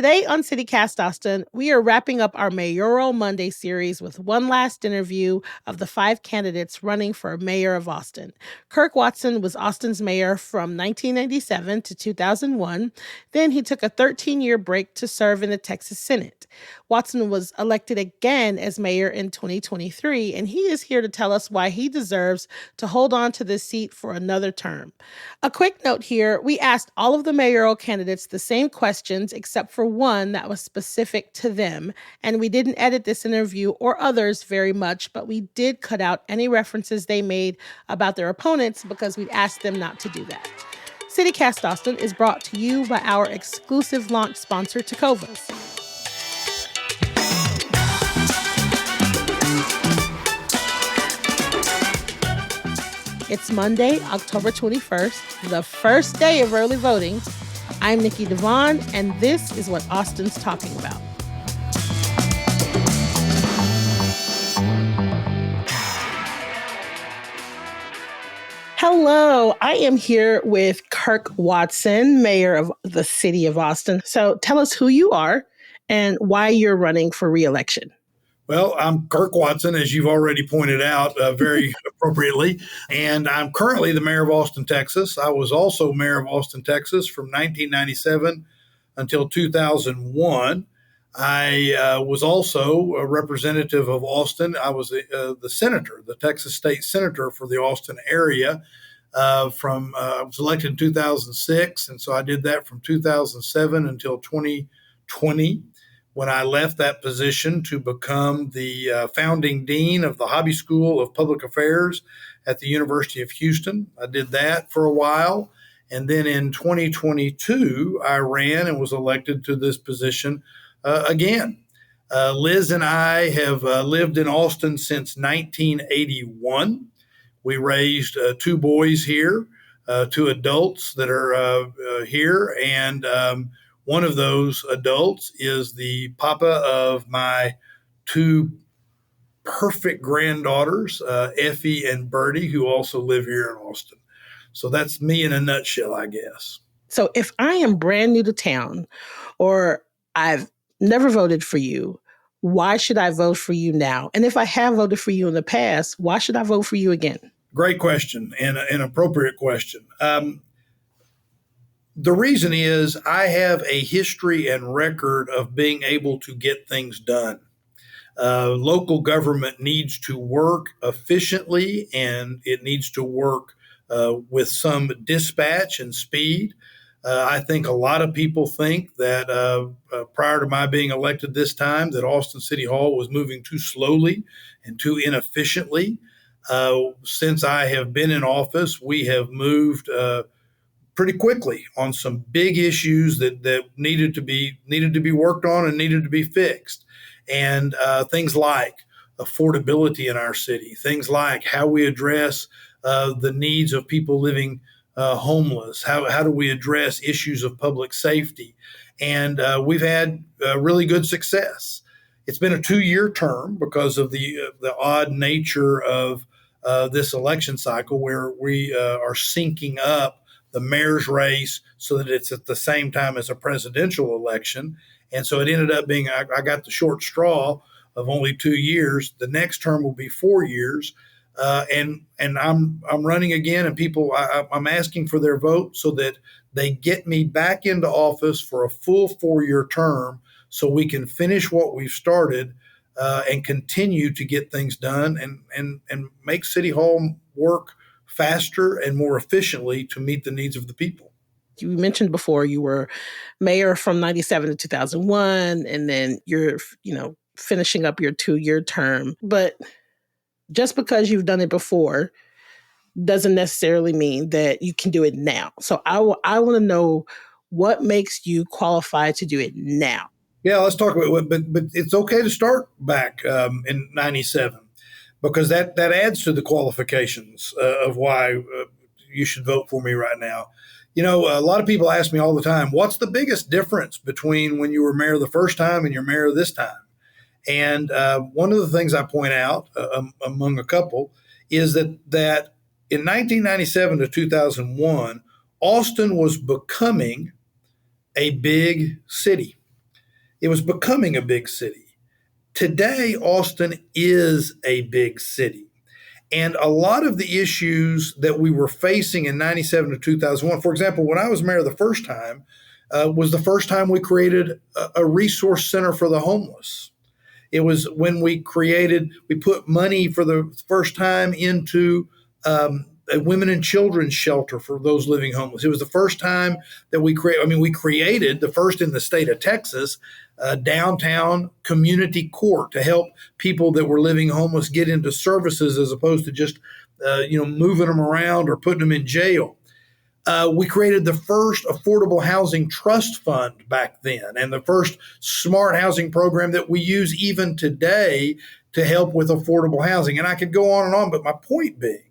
Today on CityCast Austin, we are wrapping up our Mayoral Monday series with one last interview of the 5 candidates running for mayor of Austin. Kirk Watson was Austin's mayor from 1997 to 2001. Then he took a 13-year break to serve in the Texas Senate. Watson was elected again as mayor in 2023, and he is here to tell us why he deserves to hold on to this seat for another term. A quick note here, we asked all of the mayoral candidates the same questions except for one that was specific to them, and we didn't edit this interview or others very much, but we did cut out any references they made about their opponents because we'd asked them not to do that. CityCast Austin is brought to you by our exclusive launch sponsor, Tecovas. It's Monday, October 21st, the first day of early voting. I'm Nikki Devon, and this is what Austin's talking about. Hello, I am here with Kirk Watson, mayor of the city of Austin. So tell us who you are and why you're running for re-election. Well, I'm Kirk Watson, as you've already pointed out very appropriately, and I'm currently the mayor of Austin, Texas. I was also mayor of Austin, Texas from 1997 until 2001. I was also a representative of Austin. I was the senator, the Texas state senator for the Austin area. I was elected in 2006, and so I did that from 2007 until 2020. When I left that position to become the founding dean of the Hobby School of Public Affairs at the University of Houston. I did that for a while. And then in 2022, I ran and was elected to this position again. Liz and I have lived in Austin since 1981. We raised 2 boys here, 2 adults that are here, and one of those adults is the papa of my 2 perfect granddaughters, Effie and Birdie, who also live here in Austin. So that's me in a nutshell, I guess. So if I am brand new to town or I've never voted for you, why should I vote for you now? And if I have voted for you in the past, why should I vote for you again? Great question and an appropriate question. The reason is I have a history and record of being able to get things done. Local government needs to work efficiently, and it needs to work with some dispatch and speed. I think a lot of people think that prior to my being elected this time, that Austin City Hall was moving too slowly and too inefficiently. Since I have been in office, we have moved pretty quickly on some big issues that needed to be worked on and needed to be fixed. And things like affordability in our city, things like how we address the needs of people living homeless, how do we address issues of public safety. And we've had really good success. It's been a 2-year term because of the odd nature of this election cycle where we are syncing up the mayor's race so that it's at the same time as a presidential election. And so it ended up being, I got the short straw of only 2 years. The next term will be 4 years. And I'm running again, and I'm asking for their vote so that they get me back into office for a full 4-year term so we can finish what we've started and continue to get things done and make City Hall work faster and more efficiently to meet the needs of the people. You mentioned before you were mayor from 97 to 2001, and then you're, finishing up your 2-year term. But just because you've done it before doesn't necessarily mean that you can do it now. So I want to know what makes you qualified to do it now. Yeah, let's talk about it. But it's okay to start back in 97. Because that adds to the qualifications of why you should vote for me right now. A lot of people ask me all the time, what's the biggest difference between when you were mayor the first time and you're mayor this time? And one of the things I point out, among a couple, is that in 1997 to 2001, Austin was becoming a big city. It was becoming a big city. Today, Austin is a big city. And a lot of the issues that we were facing in 97 to 2001, for example, when I was mayor the first time, was the first time we created a resource center for the homeless. It was when we put money for the first time into a women and children's shelter for those living homeless. It was the first time that we created the first in the state of Texas downtown community court to help people that were living homeless get into services as opposed to just moving them around or putting them in jail. We created the first affordable housing trust fund back then and the first smart housing program that we use even today to help with affordable housing. And I could go on and on, but my point being,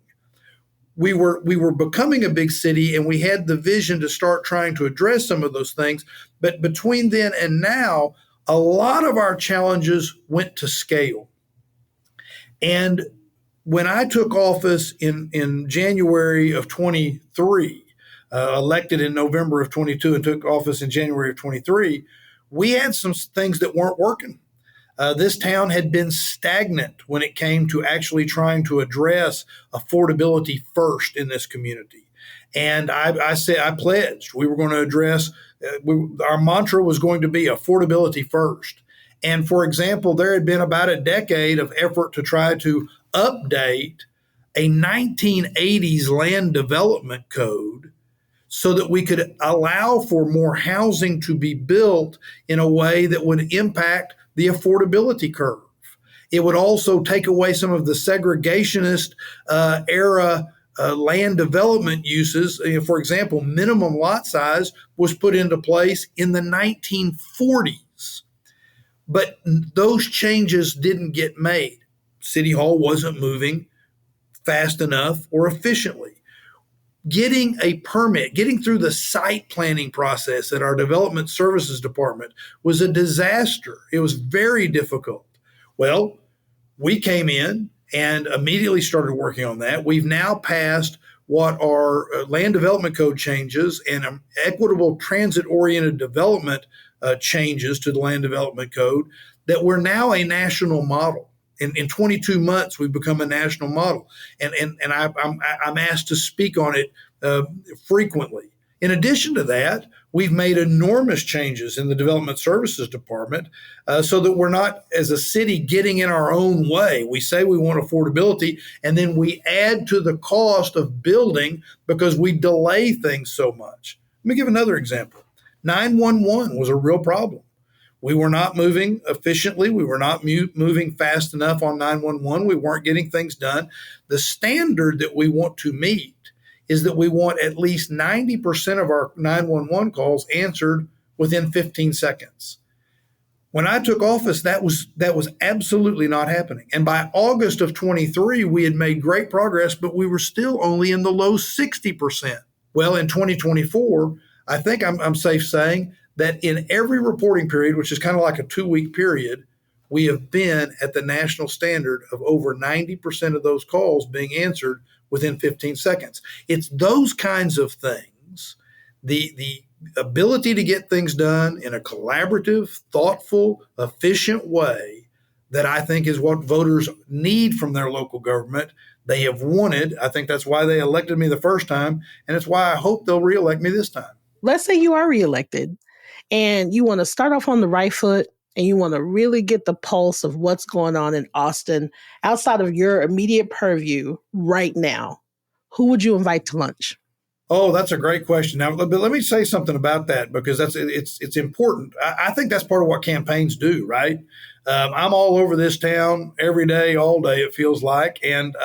we were becoming a big city and we had the vision to start trying to address some of those things. But between then and now, a lot of our challenges went to scale. And when I took office in January of 23, elected in November of 22 and took office in January of 23, we had some things that weren't working. This town had been stagnant when it came to actually trying to address affordability first in this community. And I said, I pledged we were going to address, our mantra was going to be affordability first. And for example, there had been about a decade of effort to try to update a 1980s land development code so that we could allow for more housing to be built in a way that would impact the affordability curve. It would also take away some of the segregationist era land development uses. For example, minimum lot size was put into place in the 1940s, but those changes didn't get made. City Hall wasn't moving fast enough or efficiently. Getting a permit, getting through the site planning process at our development services department was a disaster. It was very difficult. Well, we came in and immediately started working on that. We've now passed what are land development code changes and equitable transit oriented development changes to the land development code that we're now a national model. In 22 months, we've become a national model, and I'm asked to speak on it frequently. In addition to that, we've made enormous changes in the Development Services Department so that we're not, as a city, getting in our own way. We say we want affordability, and then we add to the cost of building because we delay things so much. Let me give another example. 911 was a real problem. We were not moving efficiently. We were not moving fast enough on 911. We weren't getting things done. The standard that we want to meet is that we want at least 90% of our 911 calls answered within 15 seconds. When I took office, that was absolutely not happening. And by August of 23, we had made great progress, but we were still only in the low 60%. Well, in 2024, I think I'm safe saying that in every reporting period, which is kind of like a 2-week period, we have been at the national standard of over 90% of those calls being answered within 15 seconds. It's those kinds of things, the ability to get things done in a collaborative, thoughtful, efficient way that I think is what voters need from their local government. They have wanted. I think that's why they elected me the first time, and it's why I hope they'll reelect me this time. Let's say you are reelected and you want to start off on the right foot and you want to really get the pulse of what's going on in Austin outside of your immediate purview right now. Who would you invite to lunch? Oh, that's a great question. Now, but let me say something about that because it's important. I think that's part of what campaigns do, right? I'm all over this town every day, all day. It feels like, and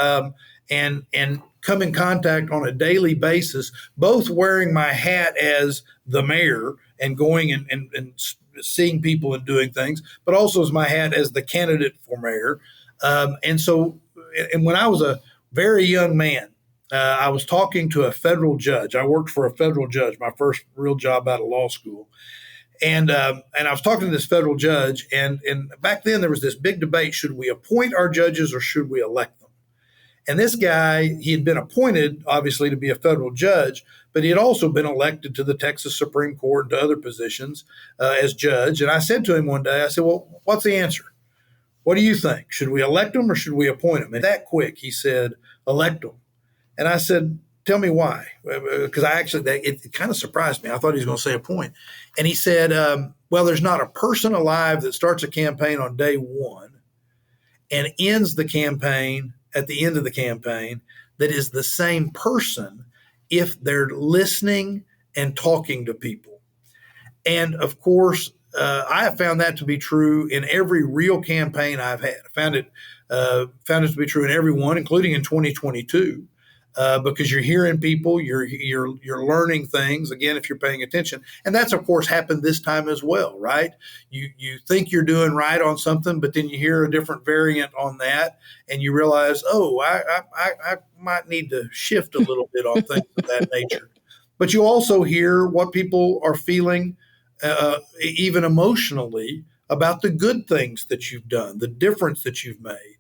come in contact on a daily basis, both wearing my hat as the mayor and going and seeing people and doing things, but also as my hat as the candidate for mayor. And when I was a very young man, I was talking to a federal judge. I worked for a federal judge, my first real job out of law school. And I was talking to this federal judge, and back then there was this big debate: should we appoint our judges or should we elect them? And this guy, he had been appointed, obviously, to be a federal judge, but he had also been elected to the Texas Supreme Court and to other positions as judge. And I said to him one day, I said, well, what's the answer? What do you think? Should we elect him or should we appoint him? And that quick, he said, elect him. And I said, tell me why. Because it kind of surprised me. I thought he was going to say appoint. And he said, well, there's not a person alive that starts a campaign on day one and ends the campaign at the end of the campaign that is the same person if they're listening and talking to people. And of course, I have found that to be true in every real campaign I've had. I found it to be true in every one, including in 2022, because you're hearing people, you're learning things again if you're paying attention, and that's of course happened this time as well, right? You think you're doing right on something, but then you hear a different variant on that, and you realize, oh, I might need to shift a little bit on things of that nature. But you also hear what people are feeling. Even emotionally, about the good things that you've done, the difference that you've made.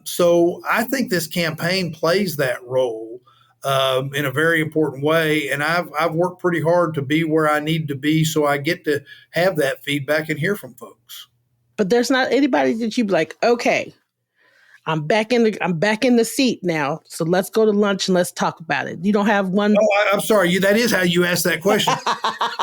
So I think this campaign plays that role in a very important way. And I've worked pretty hard to be where I need to be so I get to have that feedback and hear from folks. But there's not anybody that you'd be like, okay, I'm back in the seat now. So let's go to lunch and let's talk about it. You don't have one. Oh, I'm sorry. That is how you asked that question.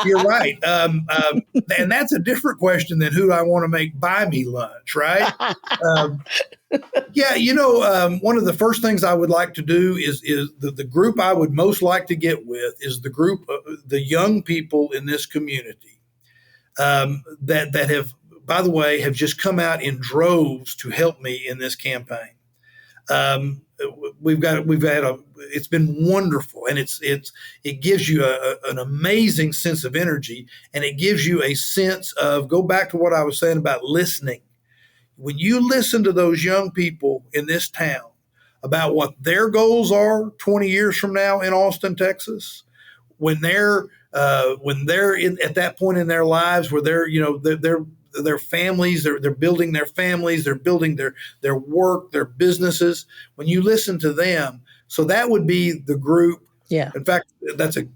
You're right. And that's a different question than who I want to make buy me lunch, right? One of the first things I would like to do is the group I would most like to get with is the group, the young people in this community that have, by the way, have just come out in droves to help me in this campaign. It's been wonderful, and it gives you an amazing sense of energy, and it gives you a sense of, go back to what I was saying about listening. When you listen to those young people in this town about what their goals are 20 years from now in Austin, Texas, when they're at that point in their lives where their families, they're building their families, they're building their work, their businesses. When you listen to them, so that would be the group. Yeah. In fact, it's a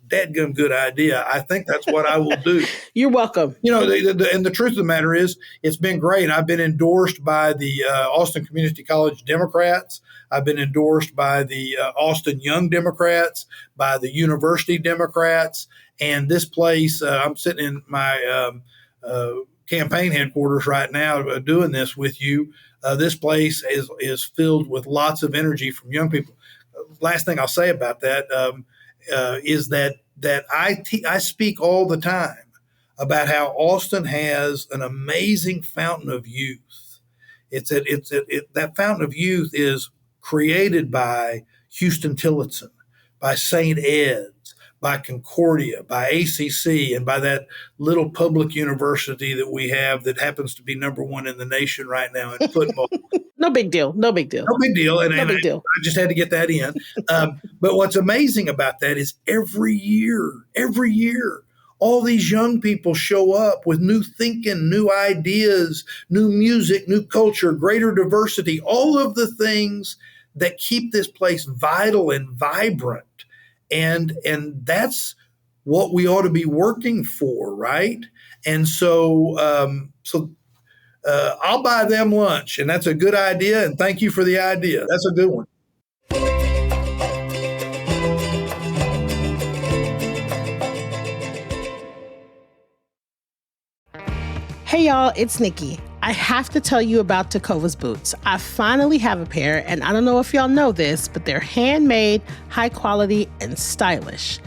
dadgum good idea. I think that's what I will do. You're welcome. And the truth of the matter is, it's been great. I've been endorsed by the Austin Community College Democrats. I've been endorsed by the Austin Young Democrats, by the University Democrats, and this place. I'm sitting in my campaign headquarters right now doing this with you. This place is filled with lots of energy from young people. Last thing I'll say about that is that I speak all the time about how Austin has an amazing fountain of youth. That fountain of youth is created by Houston Tillotson, by St. Ed's, by Concordia, by ACC, and by that little public university that we have that happens to be number one in the nation right now in football. No big deal. And I just had to get that in. But what's amazing about that is every year, all these young people show up with new thinking, new ideas, new music, new culture, greater diversity, all of the things that keep this place vital and vibrant. And that's what we ought to be working for, right? And so I'll buy them lunch, and that's a good idea. And thank you for the idea. That's a good one. Hey y'all, it's Nikki. I have to tell you about Tecovas boots. I finally have a pair, and I don't know if y'all know this, but they're handmade, high quality, and stylish.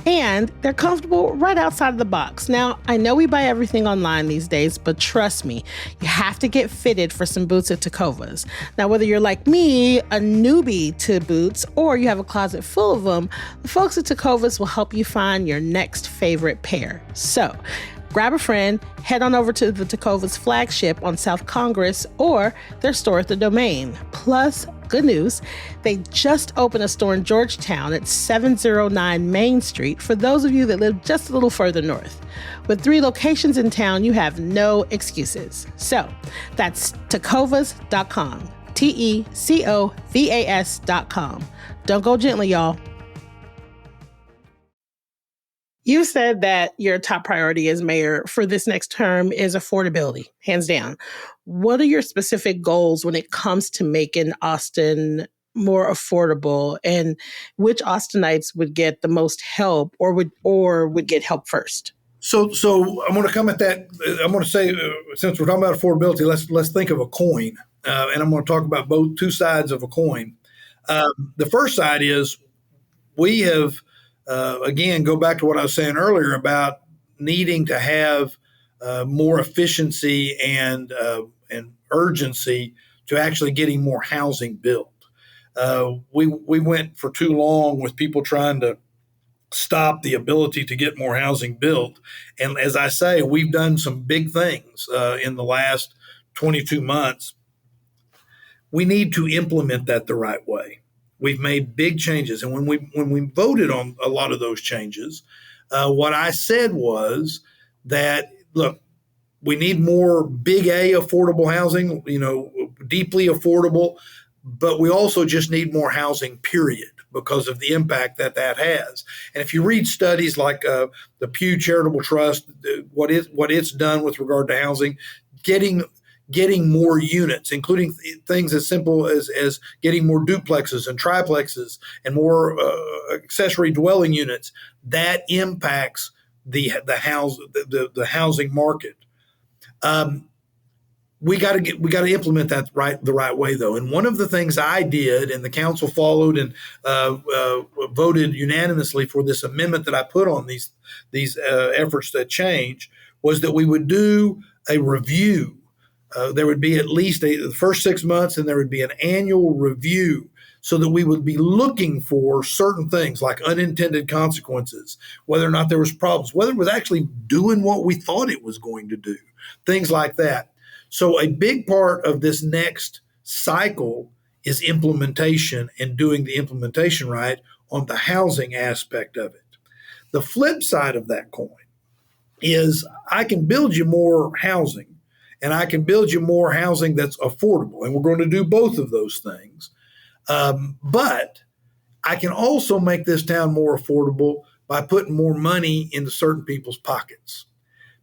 And they're comfortable right outside of the box. Now, I know we buy everything online these days, but trust me, you have to get fitted for some boots at Tecovas. Now, whether you're like me, a newbie to boots, or you have a closet full of them, the folks at Tecovas will help you find your next favorite pair. So, grab a friend, head on over to the Tecovas flagship on South Congress or their store at the Domain. Plus, good news, they just opened a store in Georgetown at 709 Main Street for those of you that live just a little further north. With 3 locations in town, you have no excuses. So, that's tecovas.com. TECOVAS.com. Don't go gently, y'all. You said that your top priority as mayor for this next term is affordability, hands down. What are your specific goals when it comes to making Austin more affordable, and which Austinites would get the most help or would get help first? So I'm going to come at that. I'm going to say, since we're talking about affordability, let's think of a coin, and I'm going to talk about both two sides of a coin. The first side is we have, again, go back to what I was saying earlier about needing to have more efficiency and urgency to actually getting more housing built. We went for too long with people trying to stop the ability to get more housing built. And as I say, we've done some big things in the last 22 months. We need to implement that the right way. We've made big changes, and when we voted on a lot of those changes, what I said was that look, we need more big A affordable housing, deeply affordable, but we also just need more housing, period, because of the impact that that has. And if you read studies like the Pew Charitable Trust, what it's done with regard to housing, getting getting more units, including things as simple as getting more duplexes and triplexes and more accessory dwelling units, that impacts the housing market. Um, we got to implement that the right way though. And one of the things I did, and the council followed and voted unanimously for this amendment that I put on these efforts to change, was that we would do a review. There would be at least the first 6 months, and there would be an annual review, so that we would be looking for certain things like unintended consequences, whether or not there was problems, whether it was actually doing what we thought it was going to do, things like that. So a big part of this next cycle is implementation and doing the implementation right on the housing aspect of it. The flip side of that coin is I can build you more housing, and I can build you more housing that's affordable. And we're going to do both of those things. But I can also make this town more affordable by putting more money into certain people's pockets,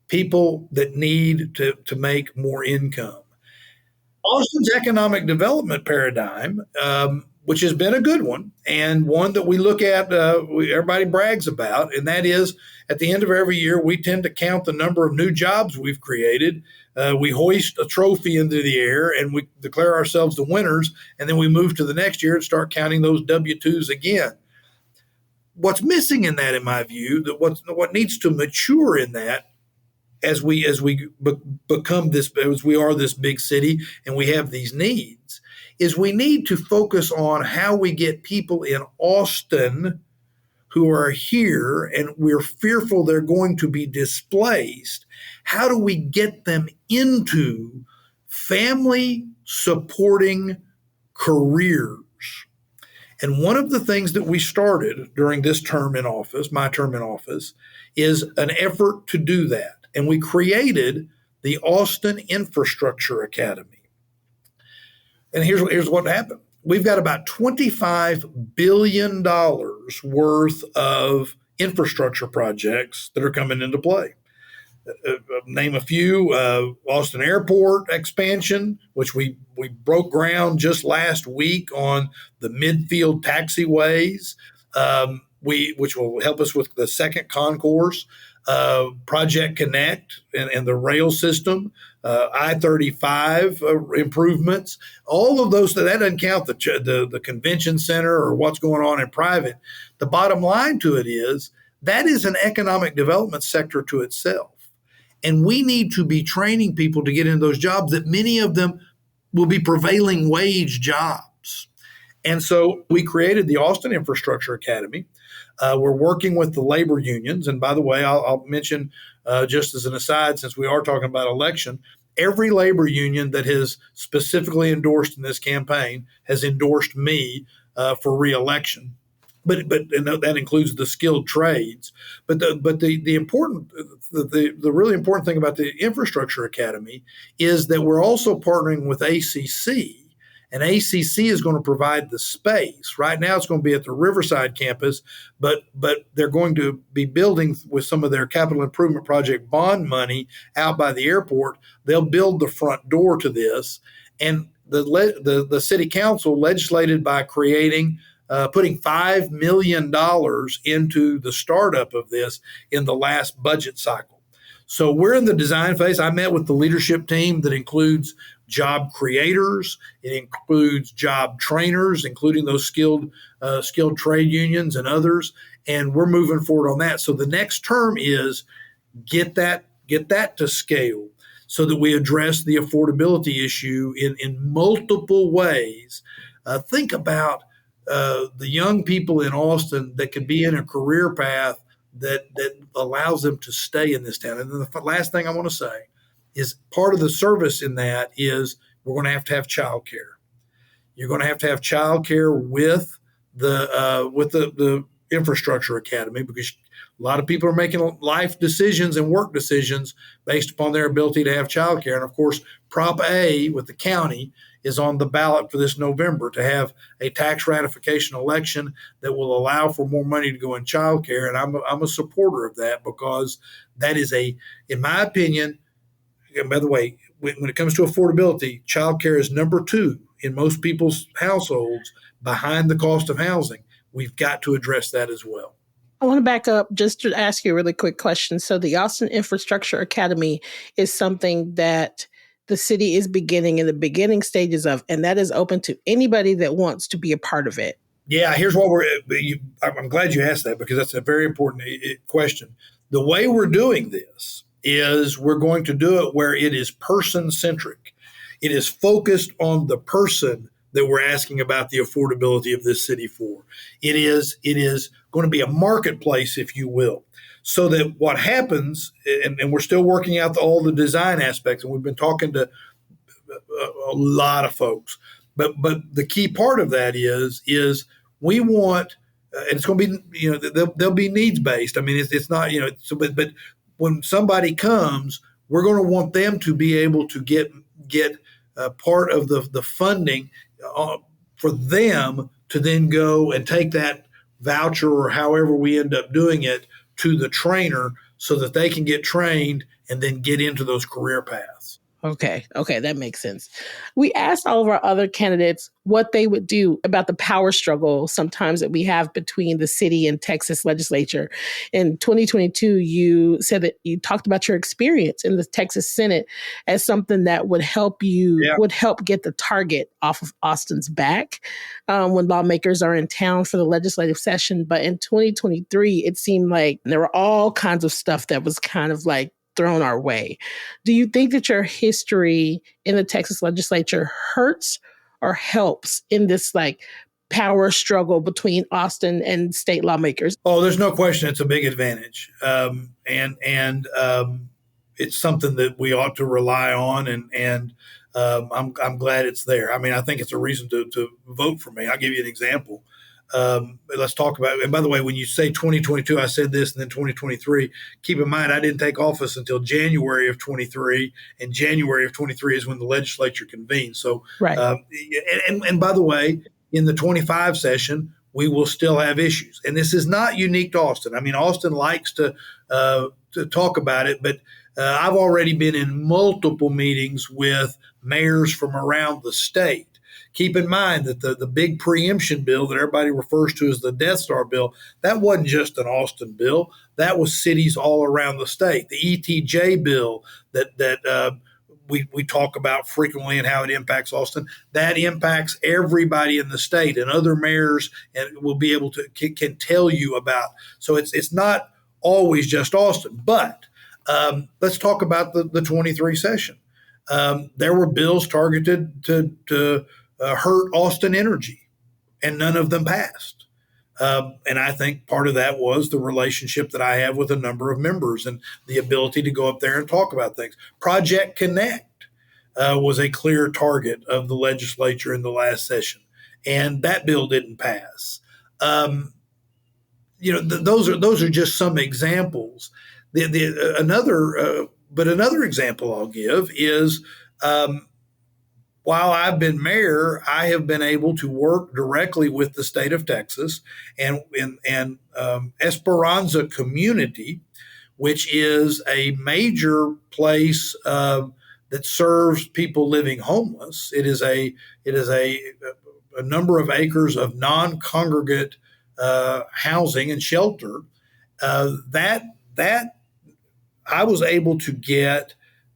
people that need to make more income. Austin's economic development paradigm, which has been a good one and one that we look at, everybody brags about, and that is at the end of every year, we tend to count the number of new jobs we've created. We hoist a trophy into the air and we declare ourselves the winners, and then we move to the next year and start counting those W-2s again. What's missing in that, in my view, that what needs to mature in that as we become this, as we are this big city and we have these needs, is we need to focus on how we get people in Austin who are here and we're fearful they're going to be displaced. How do we get them into family supporting careers? And one of the things that we started during this term in office, my term in office, is an effort to do that. And we created the Austin Infrastructure Academy. And here's what happened. We've got about $25 billion worth of infrastructure projects that are coming into play. Name a few: Austin Airport expansion, which we broke ground just last week on the midfield taxiways, which will help us with the second concourse. Project Connect and the rail system, I-35 improvements, all of those. That doesn't count the convention center or what's going on in private. The bottom line to it is that is an economic development sector to itself. And we need to be training people to get into those jobs, that many of them will be prevailing wage jobs. And so we created the Austin Infrastructure Academy. We're working with the labor unions. And by the way, I'll mention, just as an aside, since we are talking about election, every labor union that has specifically endorsed in this campaign has endorsed me for reelection. But and that includes the skilled trades. But the important, the really important thing about the Infrastructure Academy is that we're also partnering with ACC. And ACC is going to provide the space. Right now, it's going to be at the Riverside campus, but they're going to be building with some of their capital improvement project bond money out by the airport. They'll build the front door to this, and the city council legislated by creating putting $5 million into the startup of this in the last budget cycle. So we're in the design phase. I met with the leadership team that includes job creators, it includes job trainers, including those skilled trade unions and others, and we're moving forward on that. So the next term is get that to scale so that we address the affordability issue in multiple ways. Think about the young people in Austin that could be in a career path that allows them to stay in this town. And then the last thing I want to say is part of the service in that is we're going to have childcare. You're going to have childcare with the infrastructure academy, because a lot of people are making life decisions and work decisions based upon their ability to have childcare. And of course, Prop A with the county is on the ballot for this November to have a tax ratification election that will allow for more money to go in childcare. And I'm a supporter of that, because that is in my opinion, and by the way, when it comes to affordability, childcare is number 2 in most people's households behind the cost of housing. We've got to address that as well. I want to back up just to ask you a really quick question. So the Austin Infrastructure Academy is something that the city is beginning in the beginning stages of, and that is open to anybody that wants to be a part of it. Yeah, here's what I'm glad you asked that, because that's a very important question. The way we're doing this is we're going to do it where it is person-centric. It is focused on the person that we're asking about the affordability of this city for. It is going to be a marketplace, if you will, so that what happens, and we're still working out all the design aspects, and we've been talking to a lot of folks, but the key part of that is we want, and it's going to be, they'll be needs based. I mean, it's not, but when somebody comes, we're going to want them to be able to get part of the funding for them to then go and take that voucher, or however we end up doing it, to the trainer so that they can get trained and then get into those career paths. Okay, that makes sense. We asked all of our other candidates what they would do about the power struggle sometimes that we have between the city and Texas legislature. In 2022, you said that you talked about your experience in the Texas Senate as something that would help get the target off of Austin's back when lawmakers are in town for the legislative session. But in 2023, it seemed like there were all kinds of stuff that was kind of like thrown our way. Do you think that your history in the Texas legislature hurts or helps in this like power struggle between Austin and state lawmakers? Oh, there's no question it's a big advantage. And it's something that we ought to rely on, and I'm glad it's there. I mean, I think it's a reason to vote for me. I'll give you an example. Let's talk about it. And by the way, when you say 2022, I said this, and then 2023, keep in mind, I didn't take office until January of 23, and January of 23 is when the legislature convened. So, right. And by the way, in the 25 session, we will still have issues. And this is not unique to Austin. I mean, Austin likes to talk about it, but I've already been in multiple meetings with mayors from around the state. Keep in mind that the big preemption bill that everybody refers to as the Death Star bill, that wasn't just an Austin bill. That was cities all around the state. The ETJ bill that we talk about frequently and how it impacts Austin, that impacts everybody in the state, and other mayors and will be able to can tell you about. So it's not always just Austin. But let's talk about the 23 session. There were bills targeted to hurt Austin Energy, and none of them passed. And I think part of that was the relationship that I have with a number of members and the ability to go up there and talk about things. Project Connect was a clear target of the legislature in the last session, and that bill didn't pass. Those are just some examples. Another example I'll give is while I've been mayor, I have been able to work directly with the state of Texas and Esperanza Community, which is a major place that serves people living homeless. It is a number of acres of non-congregate housing and shelter. That I was able to get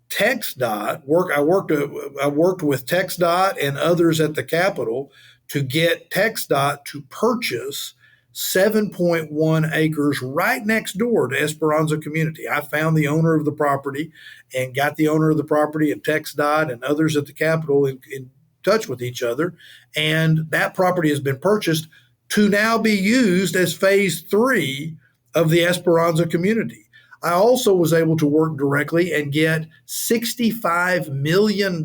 TxDOT work. I worked with TxDOT and others at the Capitol to get TxDOT to purchase 7.1 acres right next door to Esperanza Community. I found the owner of the property and got the owner of the property and TxDOT and others at the Capitol in touch with each other. And that property has been purchased to now be used as phase 3 of the Esperanza Community. I also was able to work directly and get $65 million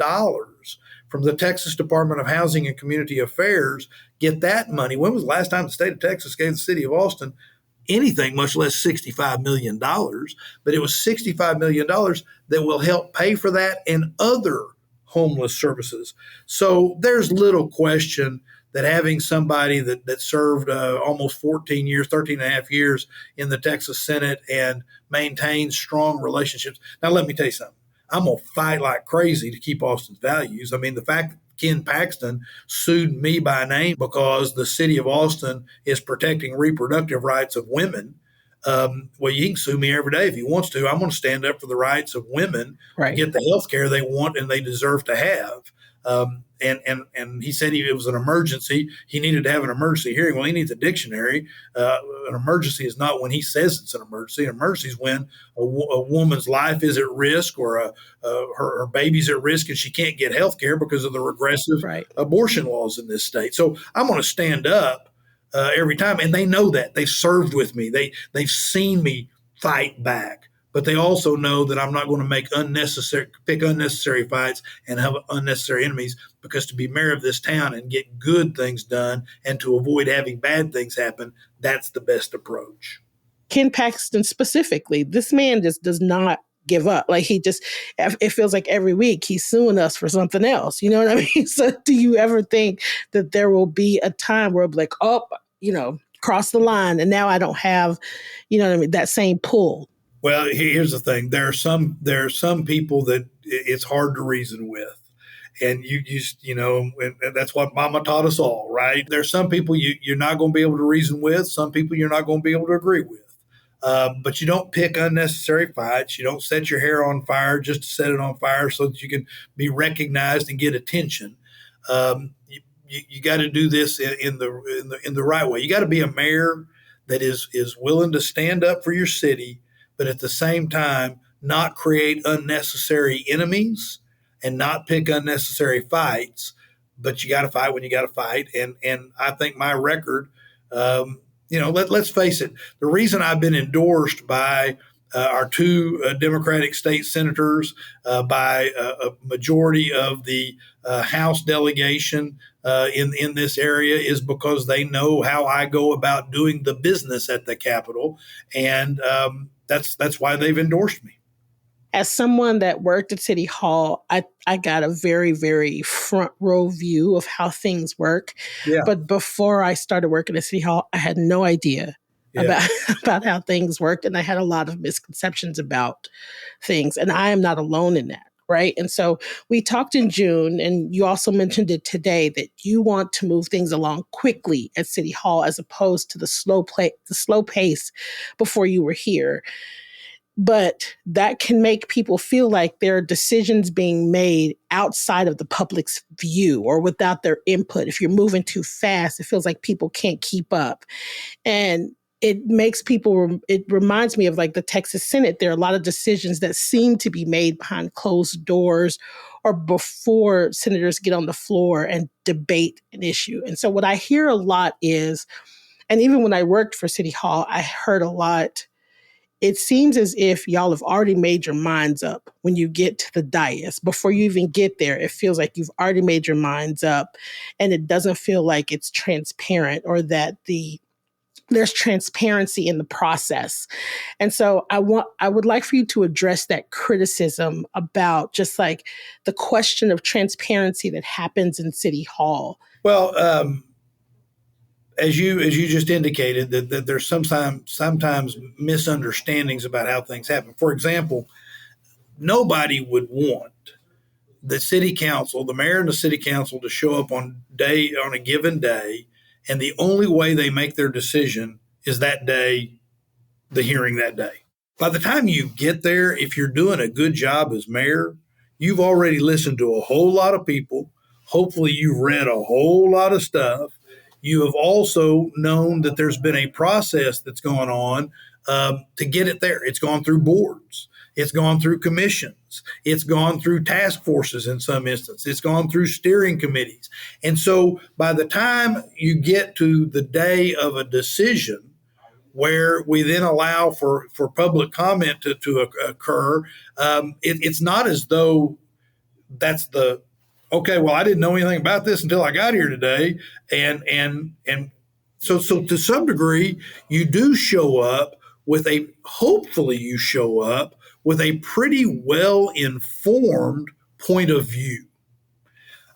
from the Texas Department of Housing and Community Affairs. Get that money. When was the last time the state of Texas gave the city of Austin anything, much less $65 million? But it was $65 million that will help pay for that and other homeless services. So there's little question that having somebody that served almost 14 years, 13 and a half years in the Texas Senate and maintains strong relationships. Now, let me tell you something. I'm going to fight like crazy to keep Austin's values. I mean, the fact that Ken Paxton sued me by name because the city of Austin is protecting reproductive rights of women. Well, you can sue me every day if he wants to. I'm going to stand up for the rights of women to Right. get the health care they want and they deserve to have. And he said it was an emergency. He needed to have an emergency hearing. Well, he needs a dictionary. An emergency is not when he says it's an emergency. An emergency is when a woman's life is at risk or her baby's at risk and she can't get health care because of the regressive Right. abortion laws in this state. So I'm going to stand up every time, and they know that. They've served with me. They've seen me fight back. But they also know that I'm not going to pick unnecessary fights and have unnecessary enemies, because to be mayor of this town and get good things done and to avoid having bad things happen, that's the best approach. Ken Paxton specifically, this man just does not give up. Like it feels like every week he's suing us for something else. You know what I mean? So do you ever think that there will be a time where I'm like, oh, cross the line and now I don't have, what I mean, that same pull? Well, here's the thing. There are some people that it's hard to reason with. And and that's what Mama taught us all, right? There's some people you're not going to be able to reason with. Some people you're not going to be able to agree with. But you don't pick unnecessary fights. You don't set your hair on fire just to set it on fire so that you can be recognized and get attention. You got to do this in the right way. You got to be a mayor that is willing to stand up for your city, but at the same time not create unnecessary enemies and not pick unnecessary fights. But you got to fight when you got to fight, and I think my record. Let's face it. The reason I've been endorsed by our two Democratic state senators, by a majority of the House delegation in this area, is because they know how I go about doing the business at the Capitol, and that's why they've endorsed me. As someone that worked at City Hall, I got a very, very front row view of how things work. Yeah, But before I started working at City Hall, I had no idea yeah. about, about how things worked. And I had a lot of misconceptions about things. And I am not alone in that. Right. And so we talked in June, and you also mentioned it today that you want to move things along quickly at City Hall as opposed to the slow pace before you were here. But that can make people feel like there are decisions being made outside of the public's view or without their input. If you're moving too fast, it feels like people can't keep up. And it reminds me of like the Texas Senate. There are a lot of decisions that seem to be made behind closed doors or before senators get on the floor and debate an issue. And so what I hear a lot is, and even when I worked for City Hall, I heard a lot. It seems as if y'all have already made your minds up when you get to the dais. Before you even get there, it feels like you've already made your minds up, and it doesn't feel like it's transparent or that the there's transparency in the process. And so I would like for you to address that criticism about just like the question of transparency that happens in City Hall. Well, as you just indicated, that there's sometimes misunderstandings about how things happen. For example, nobody would want the city council, the mayor and the city council, to show up on a given day, and the only way they make their decision is that day, the hearing that day. By the time you get there, if you're doing a good job as mayor, you've already listened to a whole lot of people. Hopefully, you've read a whole lot of stuff. You have also known that there's been a process that's gone on to get it there. It's gone through boards. It's gone through commissions. It's gone through task forces in some instances. It's gone through steering committees. And so by the time you get to the day of a decision, where we then allow for public comment to occur, it's not as though that's the okay. Well, I didn't know anything about this until I got here today, and so to some degree, you do show up with a hopefully you show up with a pretty well informed point of view.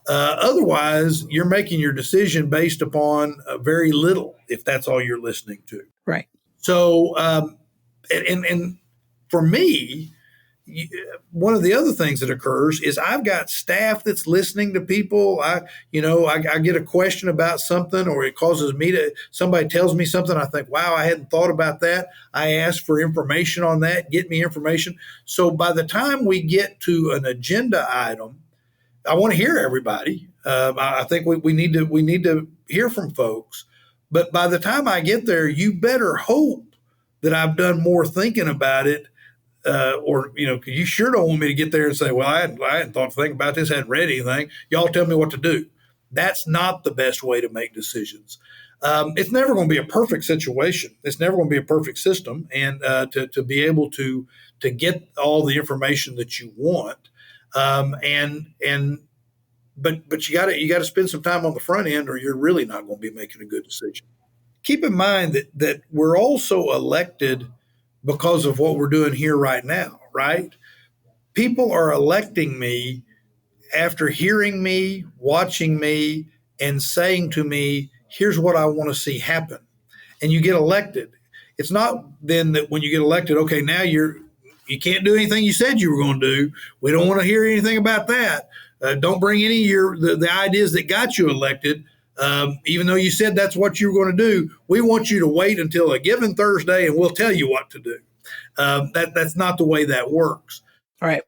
Otherwise, you're making your decision based upon very little, if that's all you're listening to. Right. So, and for me, one of the other things that occurs is I've got staff that's listening to people. I get a question about something, or it causes me to, somebody tells me something. I think, wow, I hadn't thought about that. I ask for information on that, get me information. So by the time we get to an agenda item, I want to hear everybody. I think we need to hear from folks. But by the time I get there, you better hope that I've done more thinking about it. Or you sure don't want me to get there and say, well, I hadn't thought to think about this, hadn't read anything. Y'all tell me what to do. That's not the best way to make decisions. It's never going to be a perfect situation. It's never going to be a perfect system. And to be able to get all the information that you want, but you got to spend some time on the front end, or you're really not going to be making a good decision. Keep in mind that we're also elected because of what we're doing here right now, right? People are electing me after hearing me, watching me, and saying to me, here's what I want to see happen. And you get elected. It's not then that when you get elected, okay, now you can't do anything you said you were going to do. We don't want to hear anything about that. Don't bring any of the ideas that got you elected. Even though you said that's what you were going to do, we want you to wait until a given Thursday and we'll tell you what to do. That's not the way that works. All right.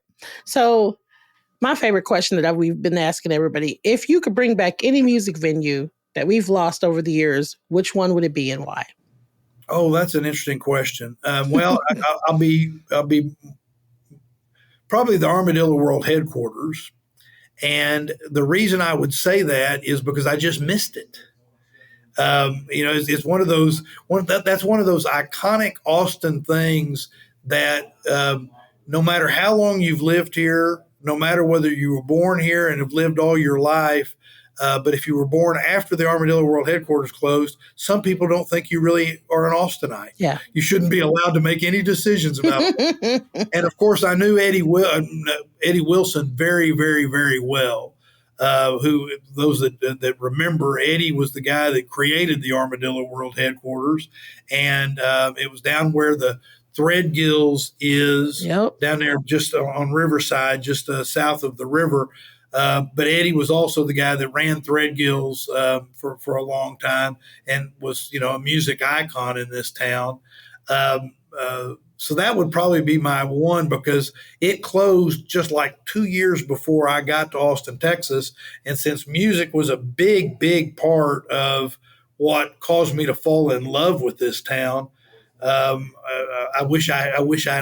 So my favorite question that we've been asking everybody, if you could bring back any music venue that we've lost over the years, which one would it be and why? Oh, that's an interesting question. Well, I'll be probably the Armadillo World headquarters. And the reason I would say that is because I just missed it. It's one of those. That's one of those iconic Austin things that no matter how long you've lived here, no matter whether you were born here and have lived all your life, but if you were born after the Armadillo World headquarters closed, some people don't think you really are an Austinite. Yeah, you shouldn't be allowed to make any decisions about it. And of course, I knew Eddie Wilson very, very, very well. Who those that remember, Eddie was the guy that created the Armadillo World headquarters, and it was down where the Threadgills is, yep, down there just on Riverside, just south of the river. But Eddie was also the guy that ran Threadgills for a long time and was, a music icon in this town. So that would probably be my one, because it closed just like 2 years before I got to Austin, Texas. And since music was a big, big part of what caused me to fall in love with this town, I wish I'd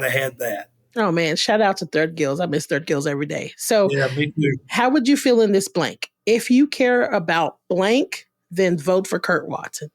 have had that. Oh man, shout out to Threadgills. I miss Threadgills every day. So yeah, me too. How would you feel in this blank? If you care about blank, then vote for Kirk Watson.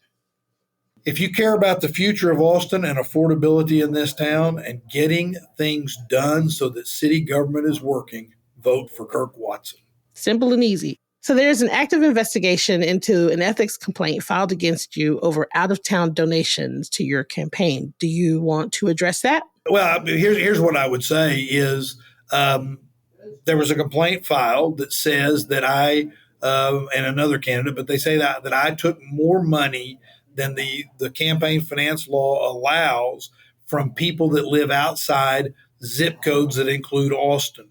If you care about the future of Austin and affordability in this town and getting things done so that city government is working, vote for Kirk Watson. Simple and easy. So there's an active investigation into an ethics complaint filed against you over out-of-town donations to your campaign. Do you want to address that? Well, here's what I would say is there was a complaint filed that says that I and another candidate, but they say that I took more money than the campaign finance law allows from people that live outside zip codes that include Austin.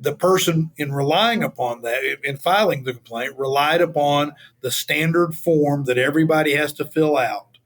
The person, in relying upon that, in filing the complaint, relied upon the standard form that everybody has to fill out.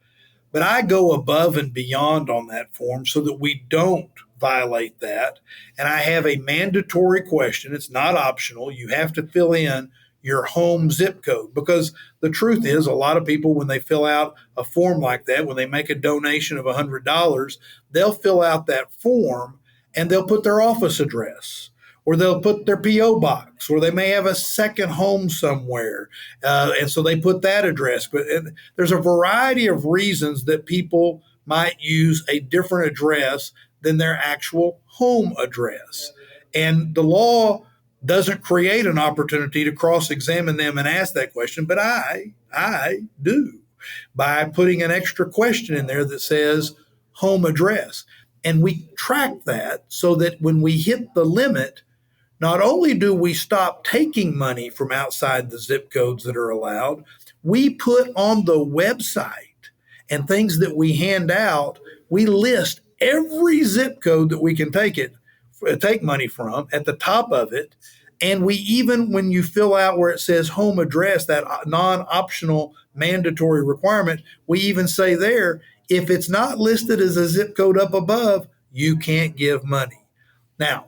But I go above and beyond on that form so that we don't violate that. And I have a mandatory question. It's not optional. You have to fill in your home zip code, because the truth is, a lot of people, when they fill out a form like that, when they make a donation of $100, they'll fill out that form and they'll put their office address, or they'll put their P.O. box, or they may have a second home somewhere. And so they put that address. But there's a variety of reasons that people might use a different address than their actual home address. And the law doesn't create an opportunity to cross-examine them and ask that question, but I do, by putting an extra question in there that says home address. And we track that so that when we hit the limit, not only do we stop taking money from outside the zip codes that are allowed, we put on the website and things that we hand out, we list every zip code that we can take money from at the top of it. And we even, when you fill out where it says home address, that non-optional mandatory requirement, we even say there, if it's not listed as a zip code up above, you can't give money. Now,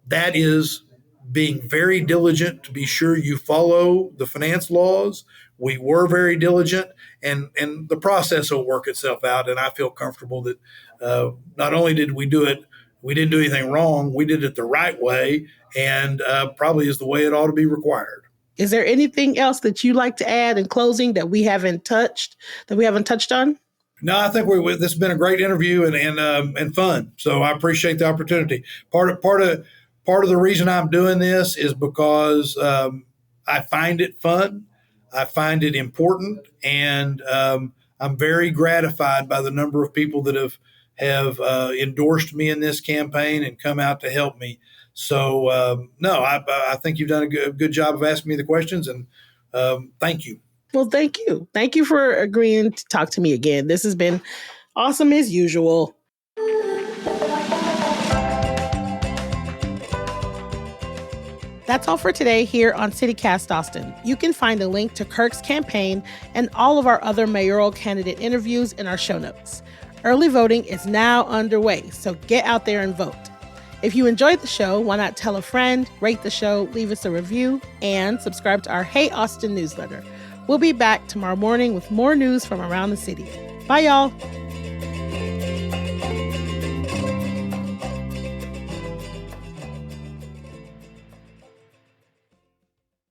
that is being very diligent to be sure you follow the finance laws. We were very diligent, and the process will work itself out. And I feel comfortable that not only did we do it, we didn't do anything wrong, we did it the right way, and probably is the way it ought to be required. Is there anything else that you'd like to add in closing that we haven't touched on? No, I think this has been a great interview and fun. So I appreciate the opportunity. Part of the reason I'm doing this is because I find it fun, I find it important, and I'm very gratified by the number of people that have endorsed me in this campaign and come out to help me. So no, I think you've done a good job of asking me the questions, and thank you. Well, thank you. Thank you for agreeing to talk to me again. This has been awesome as usual. That's all for today here on CityCast Austin. You can find a link to Kirk's campaign and all of our other mayoral candidate interviews in our show notes. Early voting is now underway, so get out there and vote. If you enjoyed the show, why not tell a friend, rate the show, leave us a review, and subscribe to our Hey Austin newsletter. We'll be back tomorrow morning with more news from around the city. Bye, y'all.